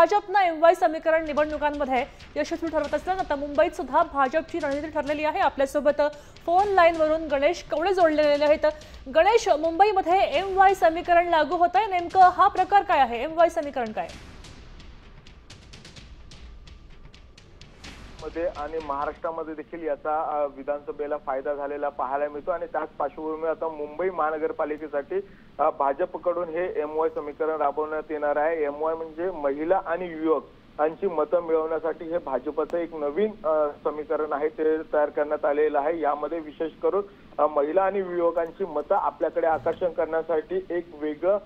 भाजपनं MY समीकरण निवडणुकांमध्ये यशस्वी ठरवत असताना आता मुंबईत सुद्धा भाजपची रणनीती ठरलेली आहे। आपल्यासोबत फोन लाईनवरून गणेश कवळे जोडलेले आहेत। गणेश, मुंबईमध्ये MY समीकरण लागू होत आहे, नेमकं हा प्रकार काय आहे? MY समीकरण काय मध्ये आणि महाराष्ट्रामध्ये देखील याचा विधानसभेला फायदा झालेला पाहायला मिळतो आणि त्याच पार्श्वभूमीवर आता मुंबई महानगरपालिकेसाठी भाजपकडून हे MY समीकरण राबवण्यात येणार आहे। MY म्हणजे महिला आणि युवक यांची मतं मिळवण्यासाठी हे भाजपचं एक नवीन समीकरण आहे, ते तयार करण्यात आलेलं आहे। यामध्ये विशेष करून महिला आणि युवकांची मतं आपल्याकडे आकर्षण करण्यासाठी एक वेगळं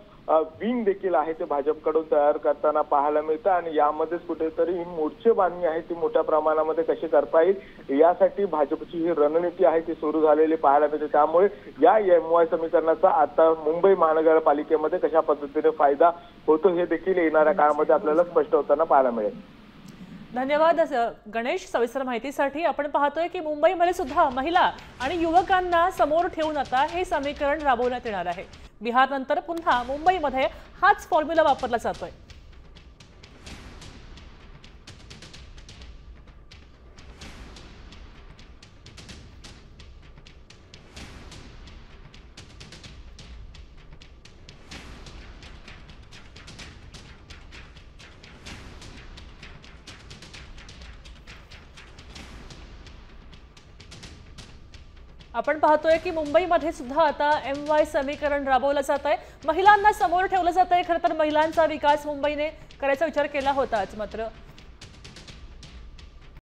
विंग देखील आहे ते भाजपकडून तयार करताना पाहायला मिळतं आणि यामध्येच कुठेतरी ही मोर्चे बांधणी आहे ती मोठ्या प्रमाणामध्ये कशी करता येईल यासाठी भाजपची ही रणनीती आहे ती सुरू झालेली पाहायला मिळते। त्यामुळे या MY समीकरणाचा आता मुंबई महानगरपालिकेमध्ये कशा पद्धतीने फायदा होतो हे देखील येणाऱ्या काळामध्ये आपल्याला स्पष्ट होताना पाहायला मिळेल। धन्यवाद गणेश सविस्तर माहितीसाठी। आपण पाहतोय की मुंबईमध्ये सुद्धा महिला आणि युवकांना समोर ठेवून आता हे समीकरण राबवण्यात येणार आहे। बिहार नंतर पुन्हा मुंबईमध्ये हाच फॉर्म्युला वापरला जातोय। आपण पाहतोय की मुंबईमध्ये सुद्धा आता MY समीकरण राबवलं जात आहे, महिलांना समोर ठेवलं जात आहे। खरं तर महिलांचा विकास मुंबईने करायचा विचार केला होताच, मात्र